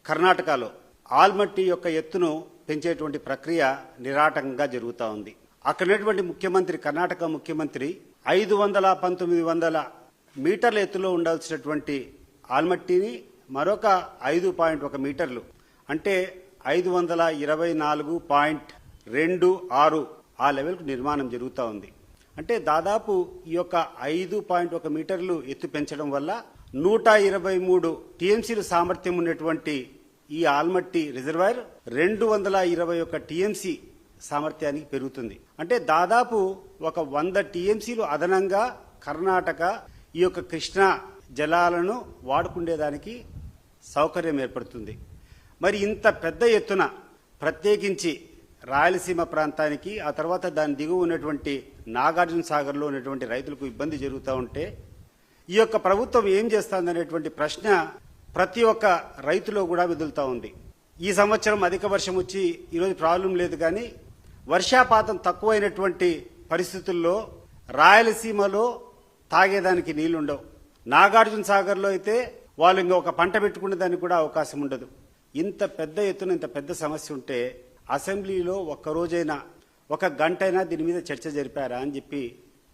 కర్ణాటకలో ఆల్మట్టి యొక్క ఎత్తును పెంచేటువంటి ప్రక్రియ నిరాటంకంగా జరుగుతూ ఉంది. అక్కడున్నటువంటి ముఖ్యమంత్రి, కర్ణాటక ముఖ్యమంత్రి 500-1900 మీటర్ల ఎత్తులో ఉండాల్సినటువంటి ఆల్మట్టిని మరొక 5.1 మీటర్లు అంటే 524.26 ఆ లెవెల్కు నిర్మాణం జరుగుతూ ఉంది. అంటే దాదాపు ఈ యొక్క 5.1 మీటర్లు ఎత్తు పెంచడం వల్ల 123 టీఎంసీలు సామర్థ్యం ఉన్నటువంటి ఈ ఆల్మట్టి రిజర్వాయర్ 221 టీఎంసీ సామర్థ్యానికి పెరుగుతుంది. అంటే దాదాపు ఒక 100 టీఎంసీలు అదనంగా కర్ణాటక ఈ యొక్క కృష్ణా జలాలను వాడుకునేదానికి సౌకర్యం ఏర్పడుతుంది. మరి ఇంత పెద్ద ఎత్తున ప్రత్యేకించి రాయలసీమ ప్రాంతానికి, ఆ తర్వాత దాని దిగువ ఉన్నటువంటి నాగార్జున సాగర్లో ఉన్నటువంటి రైతులకు ఇబ్బంది జరుగుతూ ఉంటే ఈ యొక్క ప్రభుత్వం ఏం చేస్తుందనేటువంటి ప్రశ్న ప్రతి ఒక్క రైతులో కూడా విదులుతూ ఉంది. ఈ సంవత్సరం అధిక వర్షం వచ్చి ఈరోజు ప్రాబ్లం లేదు, కానీ వర్షాపాతం తక్కువైనటువంటి పరిస్థితుల్లో రాయలసీమలో తాగేదానికి నీళ్లుండవు. నాగార్జున సాగర్లో అయితే వాళ్ళు ఇంకొక పంట పెట్టుకునే దానికి కూడా అవకాశం ఉండదు. ఇంత పెద్ద ఎత్తున ఇంత పెద్ద సమస్య ఉంటే అసెంబ్లీలో ఒక్కరోజైనా, ఒక గంటైనా దీని మీద చర్చ జరిపారా అని చెప్పి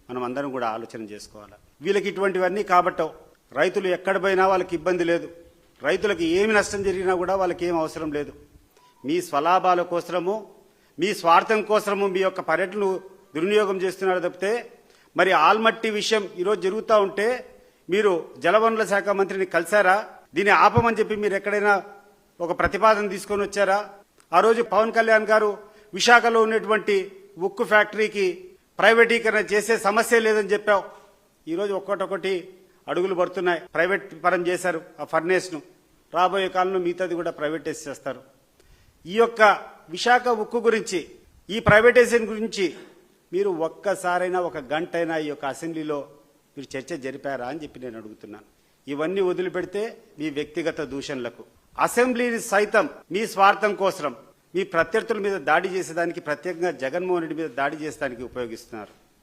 మనం అందరం కూడా ఆలోచన చేసుకోవాలి. వీళ్ళకి ఇటువంటివన్నీ కాబట్టవు. రైతులు ఎక్కడ పోయినా వాళ్ళకి ఇబ్బంది లేదు. రైతులకు ఏమి నష్టం జరిగినా కూడా వాళ్ళకి ఏం అవసరం లేదు. మీ స్వలాభాల కోసము, మీ స్వార్థం కోసము మీ యొక్క పర్యటనలు దుర్వినియోగం చేస్తున్నారు తప్పితే, మరి ఆల్మట్టి విషయం ఈరోజు జరుగుతూ ఉంటే మీరు జలవనరుల శాఖ మంత్రిని కలిశారా? దీన్ని ఆపమని చెప్పి మీరు ఎక్కడైనా ఒక ప్రతిపాదన తీసుకొని వచ్చారా? ఆ రోజు పవన్ కళ్యాణ్ గారు విశాఖలో ఉన్నటువంటి ఉక్కు ఫ్యాక్టరీకి ప్రైవేటీకరణ చేసే సమస్య లేదని చెప్పావు. ఈరోజు ఒక్కొక్కటి అడుగులు పడుతున్నాయి. ప్రైవేట్ పరం చేశారు ఆ ఫర్నేస్ను. రాబోయే కాలంలో మిగతాది కూడా ప్రైవేటైజ్ చేస్తారు. ఈ యొక్క విశాఖ ఉక్కు గురించి, ఈ ప్రైవేటైజేషన్ గురించి మీరు ఒక్కసారైనా, ఒక గంటైనా ఈ యొక్క అసెంబ్లీలో మీరు చర్చ జరిపారా అని చెప్పి నేను అడుగుతున్నాను. ఇవన్నీ వదిలిపెడితే మీ వ్యక్తిగత దూషణలకు, అసెంబ్లీని సైతం మీ స్వార్థం కోసం, మీ ప్రత్యర్థుల మీద దాడి చేసేదానికి, ప్రత్యేకంగా జగన్మోహన్ రెడ్డి మీద దాడి చేసేదానికి ఉపయోగిస్తున్నారు.